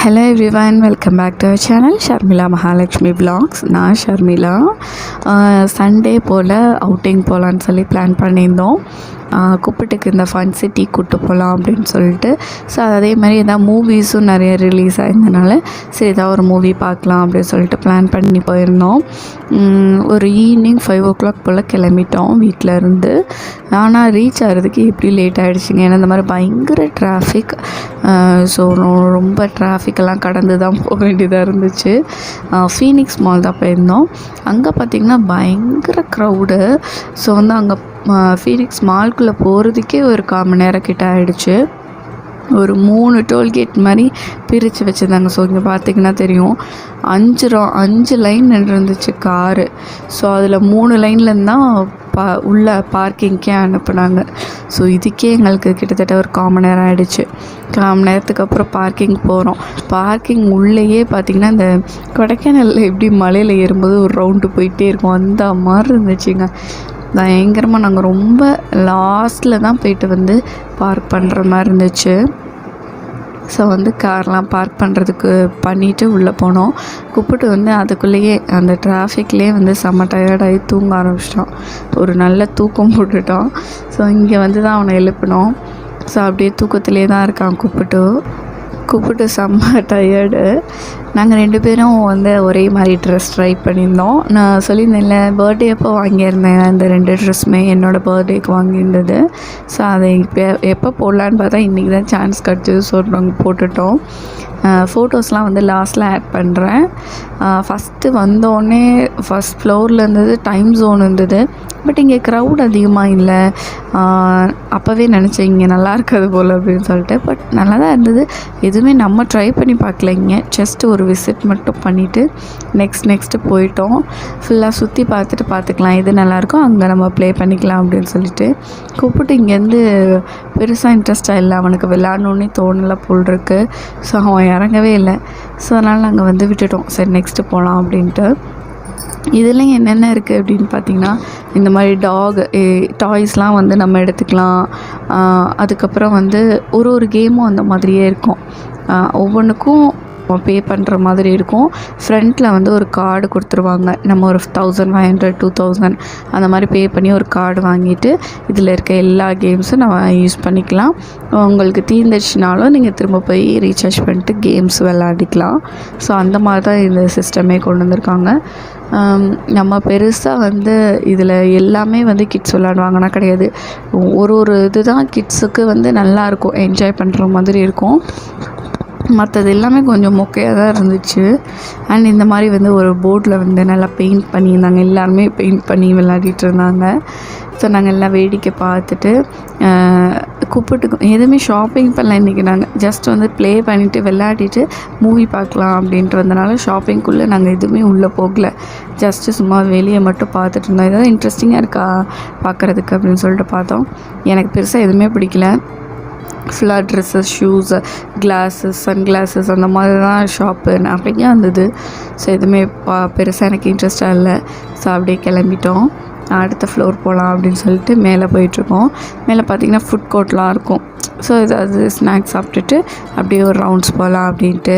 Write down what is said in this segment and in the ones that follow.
Hello everyone, welcome back to our channel Sharmila Mahalakshmi Vlogs. நான் Sharmila. Sunday போல் outing போகலான்னு சொல்லி plan பண்ணியிருந்தோம். குப்பட்டுக்கு இந்த ஃபன் சிட்டி கூப்பிட்டு போகலாம் அப்படின்னு சொல்லிட்டு. ஸோ அதே மாதிரி எதாவது மூவிஸும் நிறைய ரிலீஸ் ஆயிருந்தனால சரி ஏதாவது ஒரு மூவி பார்க்கலாம் அப்படின்னு சொல்லிட்டு பிளான் பண்ணி போயிருந்தோம். ஒரு ஈவினிங் 5 o'clock போல் கிளம்பிட்டோம் வீட்டில் இருந்து. ஆனால் ரீச் ஆகிறதுக்கு எப்படி லேட் ஆகிடுச்சிங்க. ஏன்னா இந்த மாதிரி பயங்கர டிராஃபிக். ஸோ ரொம்ப டிராஃபிக்கெல்லாம் கடந்து தான் போக வேண்டியதாக இருந்துச்சு. ஃபீனிக்ஸ் மால் தான் போயிருந்தோம். அங்கே பார்த்திங்கன்னா பயங்கர க்ரௌடு. ஸோ வந்து அங்கே ஃபீனிக்ஸ் மால்குள்ளே போகிறதுக்கே ஒரு 1/4 மணி நேரம் கிட்ட ஆகிடுச்சு. ஒரு 3 டோல்கேட் மாதிரி பிரித்து வச்சுருந்தாங்க. ஸோ இங்கே பார்த்திங்கன்னா தெரியும் 5 லைன் நின்றுருந்துச்சு காரு. ஸோ அதில் 3 லைன்லேருந்து தான் உள்ள பார்க்கிங்க்கே அனுப்புனாங்க. ஸோ இதுக்கே எங்களுக்கு கிட்டத்தட்ட ஒரு 1/4 மணி நேரம் ஆகிடுச்சு. 1/4 மணி நேரத்துக்கு அப்புறம் பார்க்கிங் போகிறோம். பார்க்கிங் உள்ளேயே பார்த்திங்கன்னா இந்த கொடைக்கானலில் எப்படி மலையில் ஏறும்போது ஒரு ரவுண்டு போயிட்டே இருக்கும் அந்த மாதிரி இருந்துச்சுங்க. பயங்கரமாக நாங்கள் ரொம்ப லாஸ்ட்டில் தான் போயிட்டு வந்து பார்க் பண்ணுற மாதிரி இருந்துச்சு. ஸோ வந்து கார்லாம் பார்க் பண்ணுறதுக்கு பண்ணிவிட்டு உள்ளே போனோம். கூப்பிட்டு வந்து அதுக்குள்ளேயே அந்த டிராஃபிக்லேயே வந்து செம்ம டயர்டாகி தூங்க ஆரம்பிச்சிட்டோம். ஒரு நல்ல தூக்கம் போட்டுட்டோம். ஸோ இங்கே வந்து தான் அவனை எழுப்பினோம். ஸோ அப்படியே தூக்கத்திலே தான் இருக்கான் கூப்பிட்டு செம்ம டயர்டு. நாங்கள் 2 பேரும் வந்து ஒரே மாதிரி ட்ரெஸ் ட்ரை பண்ணியிருந்தோம். நான் சொல்லியிருந்தேன்ல பர்த்டே அப்போ வாங்கியிருந்தேன் அந்த 2 ட்ரெஸ்ஸுமே என்னோடய பர்த்டேக்கு வாங்கியிருந்தது. ஸோ அதை எப்போ போடலான்னு பார்த்தா இன்றைக்கி தான் சான்ஸ் கிடச்சிது. ஸோ நாங்கள் போட்டுட்டோம். ஃபோட்டோஸ்லாம் வந்து லாஸ்ட்டில் ஆட் பண்ணுறேன். ஃபஸ்ட்டு வந்தோடனே ஃபஸ்ட் ஃப்ளோரில் இருந்தது டைம் ஜோன் இருந்தது. பட் இங்கே க்ரௌட் அதிகமாக இல்லை. அப்போவே நினச்சேன் இங்கே நல்லா இருக்காது போல் அப்படின்னு சொல்லிட்டு. பட் நல்லா தான் இருந்தது. எதுவுமே நம்ம ட்ரை பண்ணி பார்க்கல. இங்கே ஜஸ்ட் ஒரு விசிட் மட்டும் பண்ணிவிட்டு நெக்ஸ்ட்டு போயிட்டோம். ஃபுல்லாக சுற்றி பார்த்துக்கலாம் எது நல்லாயிருக்கோ அங்கே நம்ம ப்ளே பண்ணிக்கலாம் அப்படின்னு சொல்லிட்டு. கூப்பிட்டு இங்கேருந்து பெருசாக இன்ட்ரெஸ்டாக இல்லை. அவனுக்கு விளையாடணுன்னே தோணலை போல் இருக்குது. ஸோ அவன் இறங்கவே இல்லை. ஸோ அதனால் நாங்கள் வந்து விட்டுட்டோம். சரி நெக்ஸ்ட்டு போகலாம் அப்படின்ட்டு. இதுலேயும் என்னென்ன இருக்குது அப்படின்னு பார்த்திங்கன்னா இந்த மாதிரி டாய்ஸ்லாம் வந்து நம்ம எடுத்துக்கலாம். அதுக்கப்புறம் வந்து ஒரு கேமும் அந்த மாதிரியே இருக்கும். ஒவ்வொன்றுக்கும் பே பண்ணுற மாதிரி இருக்கும். ஃப்ரண்ட்டில் வந்து ஒரு கார்டு கொடுத்துருவாங்க. நம்ம ஒரு 1500 2000 அந்த மாதிரி பே பண்ணி ஒரு கார்டு வாங்கிட்டு இதில் இருக்க எல்லா கேம்ஸும் நம்ம யூஸ் பண்ணிக்கலாம். உங்களுக்கு தீர்ந்துச்சுனாலும் நீங்கள் திரும்ப போய் ரீசார்ஜ் பண்ணிட்டு கேம்ஸ் விளையாடிக்கலாம். ஸோ அந்த மாதிரி தான் இந்த சிஸ்டமே கொண்டு வந்திருக்காங்க. நம்ம பெருசாக வந்து இதில் எல்லாமே வந்து கிட்ஸ் விளையாடுவாங்கன்னா கிடையாது. ஒரு இது தான் கிட்ஸுக்கு வந்து நல்லாயிருக்கும், என்ஜாய் பண்ணுற மாதிரி இருக்கும். மற்றது எல்லாமே கொஞ்சம் மொக்கையாக தான் இருந்துச்சு. அண்ட் இந்த மாதிரி வந்து ஒரு போர்டில் வந்து நல்லா பெயிண்ட் பண்ணியிருந்தாங்க. எல்லாருமே பெயிண்ட் பண்ணி விளையாடிட்டு இருந்தாங்க. ஸோ நாங்கள் எல்லாம் வேடிக்கை பார்த்துட்டு கூப்பிட்டு எதுவுமே ஷாப்பிங் பண்ணல. இன்றைக்கி நாங்கள் ஜஸ்ட் வந்து ப்ளே பண்ணிவிட்டு விளையாடிட்டு மூவி பார்க்கலாம் அப்படின்றதுனால ஷாப்பிங்குள்ளே நாங்கள் எதுவுமே உள்ளே போகலை. ஜஸ்ட்டு சும்மா வெளியே மட்டும் பார்த்துட்டு இருந்தோம். ஏதாவது இன்ட்ரெஸ்டிங்காக இருக்கா பார்க்குறதுக்கு அப்படின்னு சொல்லிட்டு பார்த்தோம். எனக்கு பெருசாக எதுவுமே பிடிக்கல. ஃபுல்லாக ட்ரெஸ்ஸஸ், ஷூஸு, கிளாஸஸ், சன்கிளாஸஸ் அந்த மாதிரி தான் ஷாப்பு நிறையா இருந்தது. ஸோ எதுவுமே பெருசாக எனக்கு இன்ட்ரெஸ்டாக இல்லை. ஸோ அப்படியே கிளம்பிட்டோம். அடுத்த ஃப்ளோர் போகலாம் அப்படின்னு சொல்லிட்டு மேலே போயிட்டுருக்கோம். மேலே பார்த்திங்கன்னா ஃபுட் கோர்ட்லாம் இருக்கும். ஸோ ஏதாவது ஸ்நாக்ஸ் சாப்பிட்டுட்டு அப்படியே ஒரு ரவுண்ட்ஸ் போகலாம் அப்படின்ட்டு.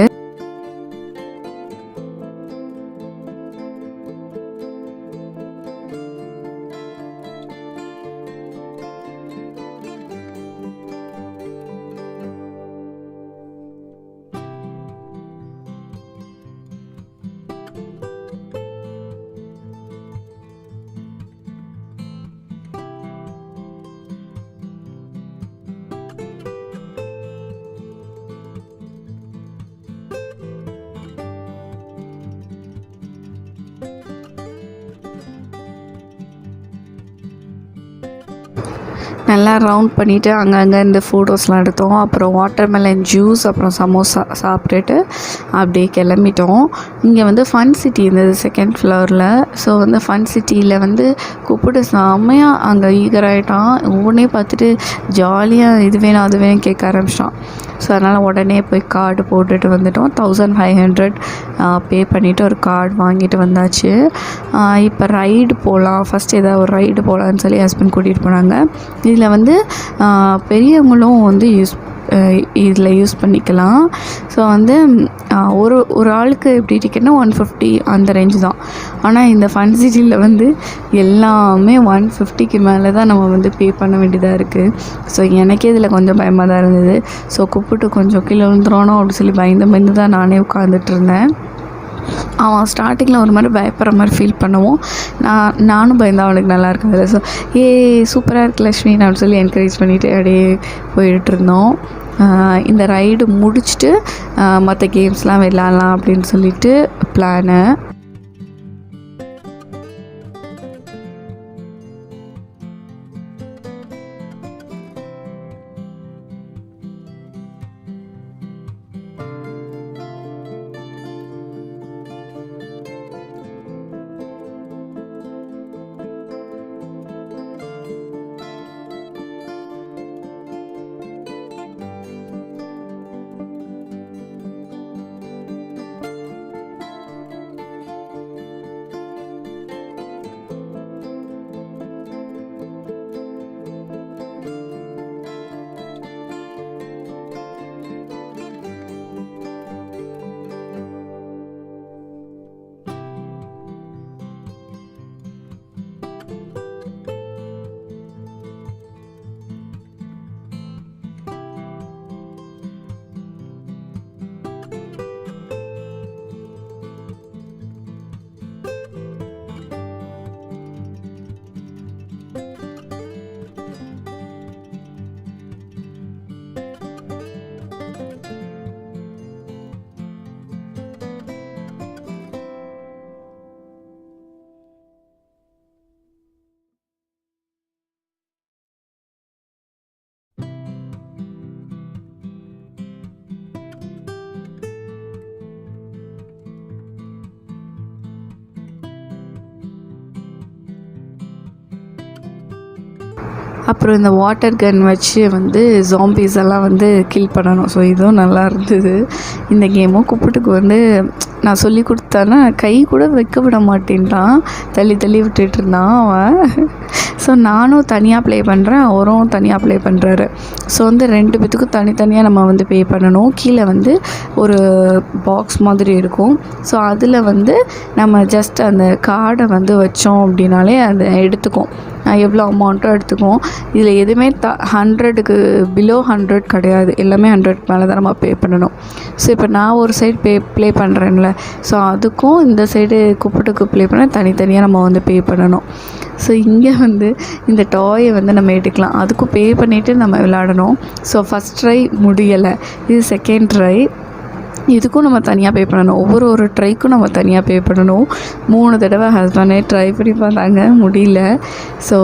நல்லா ரவுண்ட் பண்ணிவிட்டு அங்கங்கே இந்த ஃபோட்டோஸ்லாம் எடுத்தோம். அப்புறம் வாட்டர்மெலன் ஜூஸ், அப்புறம் சமோசா சாப்பிட்டுட்டு அப்படியே கிளம்பிட்டோம். இங்கே வந்து ஃபன் சிட்டி இருந்தது 2nd ஃப்ளோரில். ஸோ வந்து ஃபன் சிட்டியில் வந்து கூப்பிட்டு செம்மையாக அங்கே ஈகராகிட்டான். ஒவ்வொன்றே பார்த்துட்டு ஜாலியாக இது வேணும் அது வேணும் கேட்க ஆரம்பிச்சிட்டான். ஸோ அதனால் உடனே போய் கார்டு போட்டுட்டு வந்துட்டோம். 1500 பே பண்ணிவிட்டு ஒரு கார்டு வாங்கிட்டு வந்தாச்சு. இப்போ ரைடு போகலாம், ஃபஸ்ட்டு ஏதாவது ஒரு ரைடு போகலான்னு சொல்லி ஹஸ்பண்ட் கூட்டிகிட்டு போனாங்க. இதில் வந்து பெரியவங்களும் வந்து இதில் யூஸ் பண்ணிக்கலாம். ஸோ வந்து ஒரு ஆளுக்கு எப்படி டிக்கெட்னா 150 அந்த ரேஞ்சு தான். ஆனால் இந்த ஃபன் சிட்டியில் வந்து எல்லாமே 150க்கு மேலே தான் நம்ம வந்து பே பண்ண வேண்டியதாக இருக்குது. ஸோ எனக்கே இதில் கொஞ்சம் பயமாக தான் இருந்தது. ஸோ கூப்பிட்டு கொஞ்சம் கீழே விழுந்துருவானோ அப்படின்னு சொல்லி பயந்து தான் நானே உட்காந்துட்டு இருந்தேன். அவன் ஸ்டார்டிங்கில் ஒரு மாதிரி பயப்படுற மாதிரி ஃபீல் பண்ணுவோம். நானும் பயந்தேன் அவனுக்கு நல்லா இருக்காது. ஸோ சூப்பராக இருக்கு லக்ஷ்மி அப்படின்னு சொல்லி என்கரேஜ் பண்ணிவிட்டு அப்படியே போயிட்டுருந்தோம். இந்த ரைடு முடிச்சுட்டு மற்ற கேம்ஸ்லாம் விளாட்லாம் அப்படின்னு சொல்லிட்டு பிளானு. அப்புறம் இந்த வாட்டர் கன் வச்சு வந்து ஜாம்பீஸ் எல்லாம் வந்து கில் பண்ணணும். ஸோ இதுவும் நல்லா இருந்தது. இந்த கேமும் கூப்பிட்டுக்கு வந்து நான் சொல்லி கொடுத்தேன்னா கை கூட வைக்க விட மாட்டேன்ட்டான், தள்ளி விட்டுட்டு இருந்தான் அவன். ஸோ நானும் தனியாக ப்ளே பண்ணுறேன், அவரும் தனியாக ப்ளே பண்ணுறாரு. ஸோ வந்து 2 பேத்துக்கும் தனித்தனியாக நம்ம வந்து பே பண்ணணும். கீழே வந்து ஒரு பாக்ஸ் மாதிரி இருக்கும். ஸோ அதில் வந்து நம்ம ஜஸ்ட் அந்த கார்டை வந்து வச்சோம் அப்படின்னாலே அதை எடுத்துக்கும், எவ்வளோ அமௌண்ட்டோ எடுத்துக்கும். இதில் எதுவுமே 100க்கு பிலோ 100 கிடையாது, எல்லாமே 100க்கு மேலே தான் நம்ம பே பண்ணணும். ஸோ இப்போ நான் ஒரு சைடு ப்ளே பண்ணுறேன்ல, ஸோ அதுக்கும் இந்த சைடு கூப்பிட்டுக்கு ப்ளே பண்ண தனித்தனியாக நம்ம வந்து பே பண்ணணும். ஸோ இங்கே வந்து இந்த டாயை வந்து நம்ம எடுக்கலாம், அதுக்கும் பே பண்ணிவிட்டு நம்ம விளையாடணும். ஸோ ஃபஸ்ட் ட்ரை முடியலை, இது செகண்ட் ட்ரை, இதுக்கும் நம்ம தனியாக பே பண்ணணும். ஒவ்வொரு ட்ரைக்கும் நம்ம தனியாக பே பண்ணணும். 3 தடவை ஹஸ்பண்டே ட்ரை பண்ணி பார்த்தாங்க, முடியல. ஸோ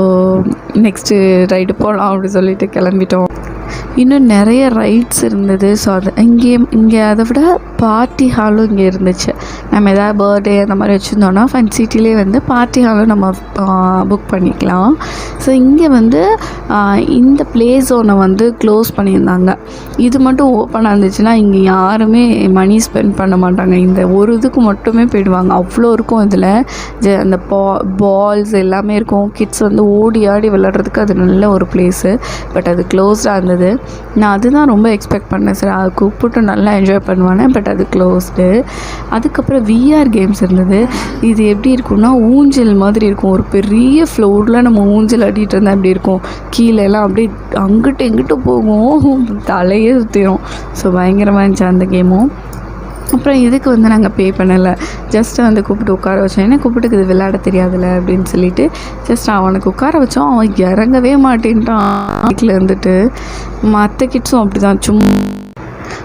நெக்ஸ்ட்டு ரைடு போகலாம் அப்படி சொல்லிட்டு கிளம்பிட்டோம். இன்னும் நிறைய ரைட்ஸ் இருந்தது. ஸோ அது இங்கே அதை விட பார்ட்டி ஹாலும் இங்கே இருந்துச்சு. நம்ம எதாவது பர்த்டே அந்த மாதிரி வச்சுருந்தோன்னா ஃபன் சிட்டிலே வந்து பார்ட்டி ஹாலும் நம்ம புக் பண்ணிக்கலாம். ஸோ இங்கே வந்து இந்த ப்ளே ஜோனை வந்து க்ளோஸ் பண்ணியிருந்தாங்க. இது மட்டும் ஓப்பனாக இருந்துச்சுன்னா இங்கே யாருமே மணி ஸ்பெண்ட் பண்ண மாட்டாங்க, இந்த ஒரு இதுக்கு மட்டுமே போயிடுவாங்க. அவ்வளோ இருக்கும் இதில். அந்த பால்ஸ் எல்லாமே இருக்கும். கிட்ஸ் வந்து ஓடி ஆடி விளையாடுறதுக்கு அது நல்ல ஒரு ப்ளேஸு. பட் அது க்ளோஸ்டாக இருந்தது. நான் அதுதான் ரொம்ப எக்ஸ்பெக்ட் பண்ணேன், சரி அது கூப்பிட்டு நல்லா என்ஜாய் பண்ணுவானே, பட் அது க்ளோஸ்டு. அதுக்கப்புறம் விஆர் கேம்ஸ் இருந்தது. இது எப்படி இருக்குன்னா ஊஞ்சல் மாதிரி இருக்கும். ஒரு பெரிய ஃப்ளோரில் நம்ம ஊஞ்சல் ஆடிட்டு இருந்தால் எப்படி இருக்கும், கீழெல்லாம் அப்படியே அங்கிட்டு எங்கிட்டு போகும், தலையே சுற்றிடும். ஸோ பயங்கரமாக இருந்துச்சு அந்த கேமும். அப்புறம் இதுக்கு வந்து நாங்கள் பே பண்ணலை, ஜஸ்ட்டு வந்து கூப்பிட்டு உட்கார வச்சோம். ஏன்னா கூப்பிட்டுக்கு இது விளையாட தெரியாதுல்ல அப்படின்னு சொல்லிட்டு ஜஸ்ட் அவனுக்கு உட்கார வச்சோம். அவன் இறங்கவே மாட்டேன்ட்டான் பைக்கில் இருந்துட்டு. மற்ற கிட்ஸும் அப்படி தான்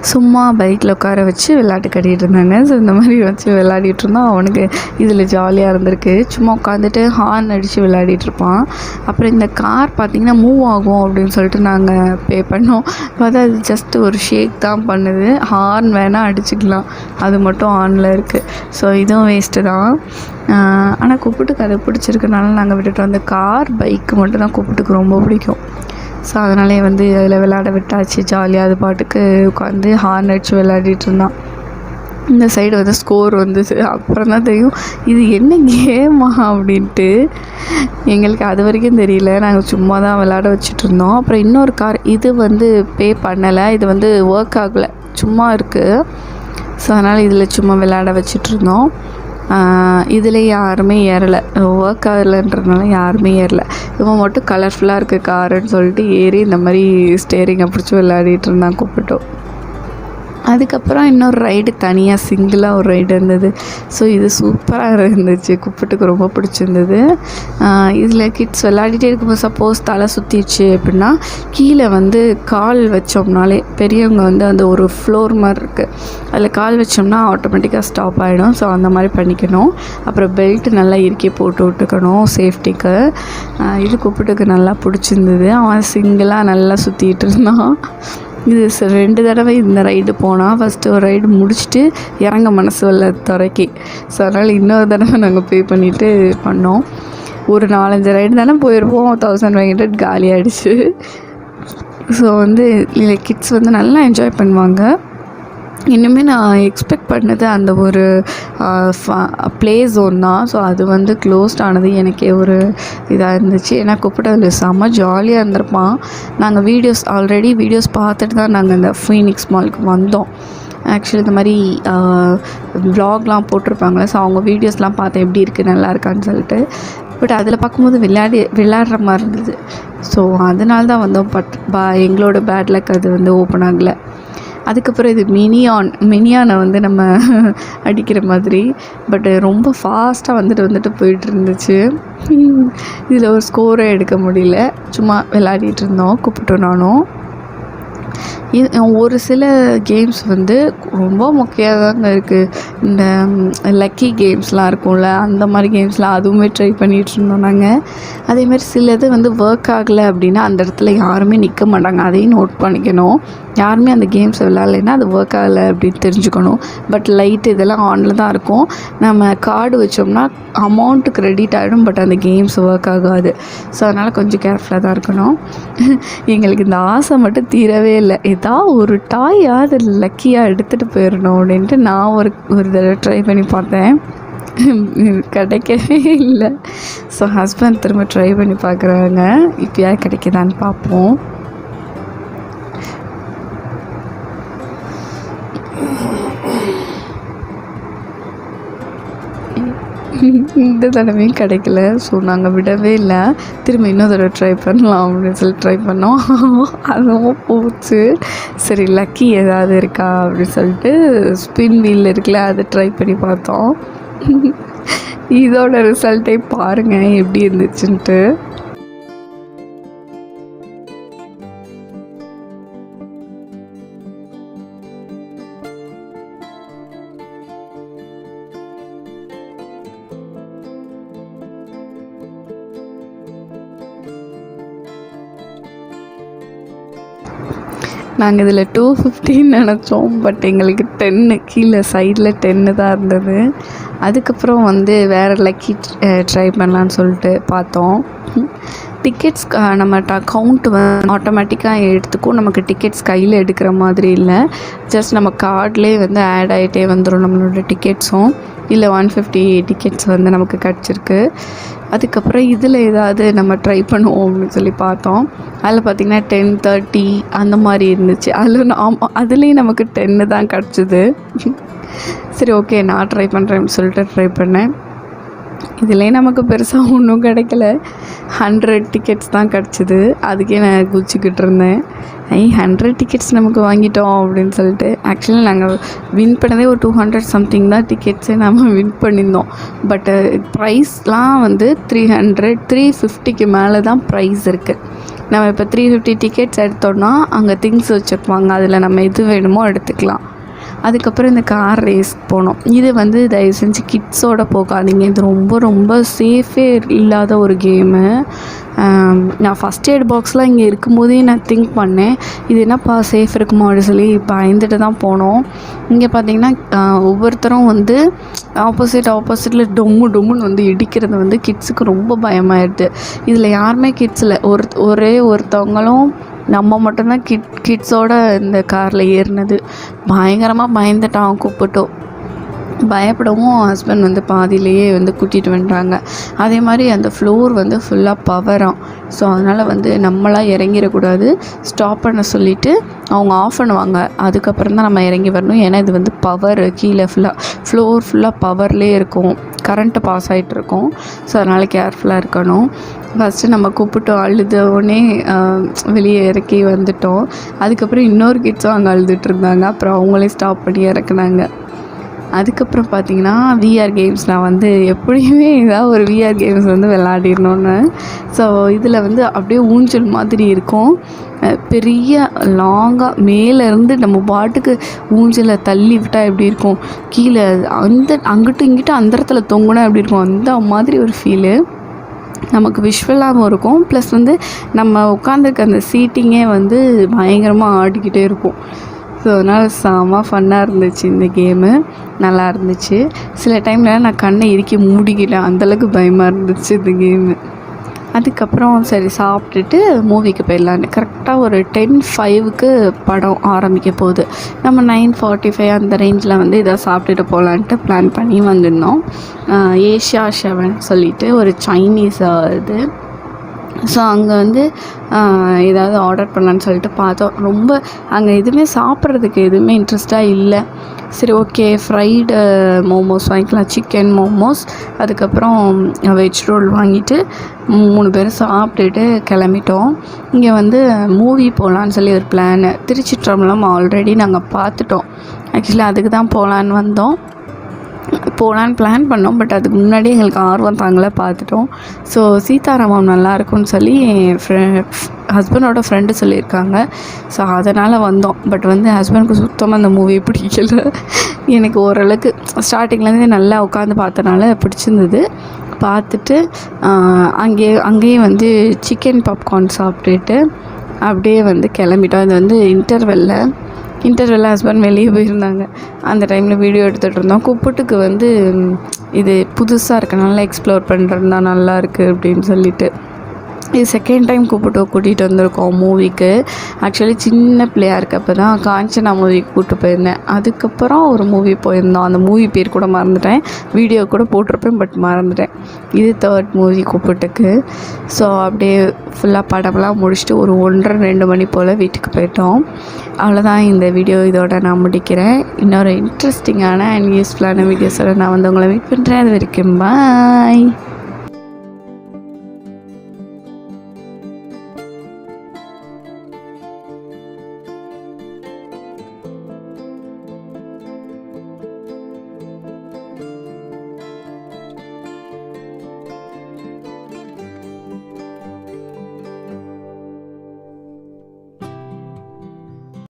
சும்மா பைக்கில் உட்கார வச்சு விளையாட்டு கட்டிகிட்டு இருந்தாங்க. ஸோ இந்த மாதிரி வச்சு விளையாடிட்டு இருந்தான். அவனுக்கு இதில் ஜாலியாக இருந்திருக்கு. சும்மா உட்காந்துட்டு ஹார்ன் அடித்து விளையாடிட்டுருப்பான். அப்புறம் இந்த கார் பார்த்திங்கன்னா மூவ் ஆகும் அப்படின்னு சொல்லிட்டு நாங்கள் பே பண்ணோம். பார்த்தா அது ஜஸ்ட்டு ஒரு ஷேக் தான் பண்ணுது, ஹார்ன் வேணால் அடிச்சுக்கலாம், அது மட்டும் ஆனில் இருக்குது. ஸோ இதுவும் வேஸ்ட்டு தான். ஆனால் கூப்பிட்டுக்கு அது பிடிச்சிருக்கனால நாங்கள் விட்டுட்டோம். அந்த கார் பைக்கு மட்டும் தான் கூப்பிட்டுக்கு ரொம்ப பிடிக்கும். ஸோ அதனாலே வந்து அதில் விளையாட விட்டாச்சு. ஜாலியாக அது பாட்டுக்கு உட்காந்து ஹார்ன் அடித்து விளையாடிட்டு இருந்தான். இந்த சைடு வந்து ஸ்கோர் வந்துச்சு. அப்புறம் தான் தெரியும் இது என்ன கேமா அப்படின்ட்டு. எங்களுக்கு அது வரைக்கும் தெரியல, நாங்கள் சும்மா தான் விளையாட வச்சுட்ருந்தோம். அப்புறம் இன்னொரு கார், இது வந்து பே பண்ணலை, இது வந்து ஒர்க் ஆகலை, சும்மா இருக்குது. ஸோ அதனால் இதில் சும்மா விளையாட வச்சிட்ருந்தோம். இதில் யாருமே ஏறலை, ஒர்க் ஆகலைன்றதுனால யாருமே ஏறலை. இவன் மட்டும் கலர்ஃபுல்லாக இருக்குது காருன்னு சொல்லிட்டு ஏறி இந்த மாதிரி ஸ்டேரிங்கை பிடிச்சி விளையாடிட்டு இருந்தான் கூப்பிட்டோம். அதுக்கப்புறம் இன்னொரு ரைடு தனியாக சிங்கிளாக ஒரு ரைடு இருந்தது. ஸோ இது சூப்பராக இருந்துச்சு, குப்பிட்டுக்கு ரொம்ப பிடிச்சிருந்தது. இதில் கிட்ஸ் விளையாடிட்டே இருக்கும்போது சப்போஸ் தலை சுற்றிடுச்சு அப்படின்னா கீழே வந்து கால் வச்சோம்னாலே, பெரியவங்க வந்து அந்த ஒரு ஃப்ளோர் மாதிரி இருக்குது, அதில் கால் வச்சோம்னா ஆட்டோமேட்டிக்காக ஸ்டாப் ஆகிடும். ஸோ அந்த மாதிரி பண்ணிக்கணும். அப்புறம் பெல்ட்டு நல்லா இறுக்கி போட்டு விட்டுக்கணும் சேஃப்டிக்கு. இது குப்பிட்டுக்கு நல்லா பிடிச்சிருந்தது. அவன் சிங்கிளாக நல்லா சுற்றிட்டு இருந்தான். இது 2 தடவை இந்த ரைடு போனால், ஃபஸ்ட்டு ஒரு ரைடு முடிச்சுட்டு இறங்க மனசு வரல துறைக்கி. ஸோ அதனால் இன்னொரு தடவை நாங்கள் பே பண்ணிவிட்டு பண்ணோம். ஒரு 4-5 ரைடு தானே போயிருப்போம், 1500 காலி ஆகிடுச்சு. ஸோ வந்து இல்லை, கிட்ஸ் வந்து நல்லா என்ஜாய் பண்ணுவாங்க. இன்னுமே நான் எக்ஸ்பெக்ட் பண்ணது அந்த ஒரு ப்ளே ஜோன் தான். ஸோ அது வந்து க்ளோஸ்ட் ஆனது எனக்கே ஒரு இதாக இருந்துச்சு. ஏன்னா குப்பிட்டதில் செம்ம ஜாலியாக இருந்திருப்பான். நாங்கள் ஆல்ரெடி வீடியோஸ் பார்த்துட்டு தான் நாங்கள் இந்த ஃபீனிக்ஸ் மாலுக்கு வந்தோம். ஆக்சுவலி இந்த மாதிரி வ்ளாக்லாம் போட்டிருப்பாங்களே, ஸோ அவங்க வீடியோஸ்லாம் பார்த்தேன் எப்படி இருக்குது நல்லா இருக்கான்னு சொல்லிட்டு. பட் அதில் பார்க்கும்போது விளையாடுற மாதிரி இருந்தது. ஸோ அதனால தான் வந்தோம். எங்களோட பேட் லக் அது வந்து ஓப்பன் ஆகலை. அதுக்கப்புறம் இது மினியானை வந்து நம்ம அடிக்கிற மாதிரி, பட் ரொம்ப ஃபாஸ்ட்டாக வந்துட்டு போயிட்டு இருந்துச்சு. இதில் ஒரு ஸ்கோரை எடுக்க முடியல, சும்மா விளையாடிட்டு இருந்தோம் கூப்பிட்டோம் நானும். ஒரு சில கேம்ஸ் வந்து ரொம்ப முக்கியம் தாங்க இருக்குது. இந்த லக்கி கேம்ஸ்லாம் இருக்கும்ல, அந்த மாதிரி கேம்ஸ்லாம் அதுவுமே ட்ரை பண்ணிகிட்ருந்தோம் நாங்கள். அதேமாதிரி சிலது வந்து ஒர்க் ஆகலை அப்படின்னா அந்த இடத்துல யாருமே நிற்க மாட்டாங்க, அதையும் நோட் பண்ணிக்கணும். யாருமே அந்த கேம்ஸை விளையாடலைன்னா அது ஒர்க் ஆகலை அப்படின்னு தெரிஞ்சுக்கணும். பட் லைட்டு இதெல்லாம் ஆனில் தான் இருக்கும். நம்ம கார்டு வச்சோம்னா அமௌண்ட்டு க்ரெடிட் ஆகிடும், பட் அந்த கேம்ஸ் ஒர்க் ஆகாது. ஸோ அதனால் கொஞ்சம் கேர்ஃபுல்லாக தான் இருக்கணும். எங்களுக்கு இந்த ஆசை மட்டும் தீரவே இல்லை, ஏதாவது ஒரு டாயாவது லக்கியாக எடுத்துகிட்டு போயிடணும் அப்படின்ட்டு நான் ஒரு தடவை ட்ரை பண்ணி பார்த்தேன். கிடைக்கவே இல்லை. ஸோ ஹஸ்பண்ட் திரும்ப ட்ரை பண்ணி பார்க்குறாங்க, இப்போயாவது கிடைக்குதான்னு பார்ப்போம். இந்த தடவையும் கிடைக்கல. ஸோ நாங்கள் விடவே இல்லை, திரும்ப இன்னொரு தடவை ட்ரை பண்ணலாம் அப்படின்னு சொல்லி ட்ரை பண்ணோம். அதுவும் போச்சு. சரி லக்கி ஏதாவது இருக்கா அப்படின்னு சொல்லிட்டு ஸ்பின் வீல் இருக்குல்ல, அதை ட்ரை பண்ணி பார்த்தோம். இதோட ரிசல்ட்டே பாருங்கள் எப்படி இருந்துச்சுன்ட்டு. நாங்கள் இதில் 250 நினச்சோம், பட் எங்களுக்கு 10 கீழே சைடில் 10 தான் இருந்தது. அதுக்கப்புறம் வந்து வேறு லக்கி ட்ரை பண்ணலான்னு சொல்லிட்டு பார்த்தோம். டிக்கெட்ஸ் நம்ம கவுண்ட் ஆட்டோமேட்டிக்காக எடுத்துக்கும். நமக்கு டிக்கெட்ஸ் கையில் எடுக்கிற மாதிரி இல்லை, ஜஸ்ட் நம்ம கார்ட்லேயே வந்து ஆட் ஆகிட்டே வந்துடும் நம்மளோட டிக்கெட்ஸும். இல்லை 150 டிக்கெட்ஸ் வந்து நமக்கு கிடச்சிருக்கு. அதுக்கப்புறம் இதில் ஏதாவது நம்ம ட்ரை பண்ணுவோம் அப்படின்னு சொல்லி பார்த்தோம். அதில் பார்த்திங்கன்னா 10, 30 அந்த மாதிரி இருந்துச்சு. அதுலேயும் நமக்கு 10 தான் கிடச்சிது. சரி ஓகே நான் ட்ரை பண்ணுறேன்னு சொல்லிட்டு ட்ரை பண்ணேன். இதுலேயே நமக்கு பெருசாக ஒன்றும் கிடைக்கல, 100 டிக்கெட்ஸ் தான் கிடச்சிது. அதுக்கே நான் குச்சிக்கிட்டு இருந்தேன், 100 டிக்கெட்ஸ் நமக்கு வாங்கிட்டோம் அப்படின்னு சொல்லிட்டு. ஆக்சுவலி நாங்கள் வின் பண்ணதே ஒரு 200 சம்திங் தான் டிக்கெட்ஸே நம்ம வின் பண்ணியிருந்தோம். பட்டு ப்ரைஸ்லாம் வந்து 300, 350க்கு மேலே தான் ப்ரைஸ் இருக்குது. நம்ம இப்போ 350 டிக்கெட்ஸ் எடுத்தோன்னா அங்கே திங்ஸ் வச்சுருப்பாங்க, அதில் நம்ம எது வேணுமோ எடுத்துக்கலாம். அதுக்கப்புறம் இந்த கார் ரேஸ் போனோம். இது வந்து தயவு செஞ்சு கிட்ஸோடு போகாதீங்க, இது ரொம்ப ரொம்ப சேஃபே இல்லாத ஒரு கேமு. நான் ஃபஸ்ட் எய்ட் பாக்ஸ்லாம் இங்கே இருக்கும்போதே நான் திங்க் பண்ணேன், இது என்னப்பா சேஃப் இருக்குமோ அப்படின்னு சொல்லி பயந்துட்டு தான் போனோம். இங்கே பார்த்திங்கன்னா ஒவ்வொருத்தரும் வந்து ஆப்போசிட்டில் டொம்முன்னு வந்து இடிக்கிறது வந்து கிட்ஸுக்கு ரொம்ப பயமாயிடுது. இதில் யாருமே கிட்ஸ் இல்லை, ஒரே ஒருத்தவங்களும் நம்ம மட்டும்தான் கிட்ஸோட இந்த காரில் ஏறினது. பயங்கரமாக பயந்துட்டான் கூப்பிட்டோம். பயப்படவும் ஹஸ்பண்ட் வந்து பாதியிலேயே வந்து கூட்டிகிட்டு வந்துட்டாங்க. அதே மாதிரி அந்த ஃப்ளோர் வந்து ஃபுல்லாக பவராம். ஸோ அதனால் வந்து நம்மளாம் இறங்கிடக்கூடாது, ஸ்டாப் பண்ண சொல்லிவிட்டு அவங்க ஆஃப் பண்ணுவாங்க. அதுக்கப்புறம் தான் நம்ம இறங்கி வரணும். ஏன்னா இது வந்து பவர் கீழே ஃப்ளோர் ஃபுல்லாக பவர்லேயே இருக்கும், கரண்ட்டு பாஸ் ஆகிட்டு இருக்கும். ஸோ அதனால் கேர்ஃபுல்லாக இருக்கணும். ஃபஸ்ட்டு நம்ம கூப்பிட்டோம், அழுதோடனே வெளியே இறக்கி வந்துட்டோம். அதுக்கப்புறம் இன்னொரு கிட்ஸும் அங்கே அழுதுட்டு இருந்தாங்க. அப்புறம் அவங்களே ஸ்டாப் பண்ணி இறக்குனாங்க. அதுக்கப்புறம் பார்த்திங்கன்னா விஆர் கேம்ஸ் நான் வந்து எப்படியுமே ஏதாவது ஒரு விஆர் கேம்ஸ் வந்து விளாடிடணுன்னு. ஸோ இதில் வந்து அப்படியே ஊஞ்சல் மாதிரி இருக்கும், பெரிய லாங்காக மேலேருந்து நம்ம பாட்டுக்கு ஊஞ்சலை தள்ளி விட்டால் எப்படி இருக்கும், கீழே அங்கிட்டும் இங்கிட்டும் அந்த இடத்துல தொங்குனா எப்படி இருக்கும், அந்த மாதிரி ஒரு ஃபீலு நமக்கு விஷுவலாகவும் இருக்கும். ப்ளஸ் வந்து நம்ம உட்காந்துருக்க அந்த சீட்டிங்கே வந்து பயங்கரமாக ஆடிக்கிட்டே இருக்கும். ஸோ அதனால் செம ஃபன்னாக இருந்துச்சு இந்த கேமு, நல்லா இருந்துச்சு. சில டைமில் நான் கண்ணை இறுக்கி மூடிக்கிட்டேன், அந்தளவுக்கு பயமாக இருந்துச்சு இந்த கேமு. அதுக்கப்புறம் சரி சாப்பிட்டுட்டு மூவிக்கு போயிடலான்னு கரெக்டாக ஒரு 10:05க்கு படம் ஆரம்பிக்க போகுது. நம்ம 9:45 அந்த ரேஞ்சில் வந்து இதை சாப்பிட்டுட்டு போகலான்ட்டு பிளான் பண்ணி வந்திருந்தோம். ஏஷியா 7 சொல்லிட்டு ஒரு சைனீஸ் இது. ஸோ அங்கே வந்து ஏதாவது ஆர்டர் பண்ணலான்னு சொல்லிட்டு பார்த்தோம். ரொம்ப அங்கே எதுவுமே சாப்பிட்றதுக்கு எதுவுமே இன்ட்ரெஸ்ட்டாக இல்லை. சரி ஓகே, ஃப்ரைடு மோமோஸ் வாங்கிக்கலாம், சிக்கன் மோமோஸ், அதுக்கப்புறம் வெஜ் ரோல் வாங்கிட்டு 3 பேரும் சாப்பிட்டுட்டு கிளம்பிட்டோம். இங்கே வந்து மூவி போகலான்னு சொல்லி ஒரு பிளானு. திருச்சிற்றம்பலம் ஆல்ரெடி நாங்கள் பார்த்துட்டோம். ஆக்சுவலி அதுக்கு தான் போகலான்னு வந்தோம், போகலான்னு பிளான் பண்ணோம். பட் அதுக்கு முன்னாடி எங்களுக்கு ஆர்வம் தாங்களே பார்த்துட்டோம். ஸோ சீதாராமம் நல்லாயிருக்கும்னு சொல்லி ஹஸ்பண்டோட ஃப்ரெண்டு சொல்லியிருக்காங்க. ஸோ அதனால் வந்தோம். பட் வந்து ஹஸ்பண்டுக்கு சுத்தமாக அந்த மூவி பிடிக்கல. எனக்கு ஓரளவுக்கு ஸ்டார்டிங்லேருந்தே நல்லா உட்காந்து பார்த்தனால பிடிச்சிருந்தது. பார்த்துட்டு அங்கேயே வந்து சிக்கன் பாப்கார்ன் சாப்பிட்டுட்டு அப்படியே வந்து கிளம்பிட்டோம். இது வந்து இன்டர்வெல்ல ஹஸ்பண்ட் வெளியே போயிருந்தாங்க. அந்த டைமில் வீடியோ எடுத்துகிட்டு இருந்தோம். குப்புட்டுக்கு வந்து இது புதுசாக இருக்கனால எக்ஸ்ப்ளோர் பண்ணுறது தான் நல்லா இருக்குது அப்படின்னு சொல்லிட்டு இது செகண்ட் டைம் கூட்டிகிட்டு வந்திருக்கோம் மூவிக்கு. ஆக்சுவலி சின்ன பிள்ளையாக இருக்கப்போ தான் காஞ்சனா மூவிக்கு கூப்பிட்டு போயிருந்தேன். அதுக்கப்புறம் ஒரு மூவி போயிருந்தோம், அந்த மூவி பேர் கூட மறந்துட்டேன், வீடியோ கூட போட்டிருப்பேன் பட் மறந்துட்டேன். இது 3rd மூவி கூப்பிட்டுக்கு. ஸோ அப்படியே ஃபுல்லாக படம்லாம் முடிச்சுட்டு ஒரு 1:30-2 மணி போல் வீட்டுக்கு போயிட்டோம். அவ்வளோதான், இந்த வீடியோ இதோட நான் முடிக்கிறேன். இன்னொரு இன்ட்ரெஸ்டிங்கான அண்ட் யூஸ்ஃபுல்லான வீடியோஸோட நான் வந்து உங்களை மீட் பண்ணுறேன். அது வரைக்கும் பாய்.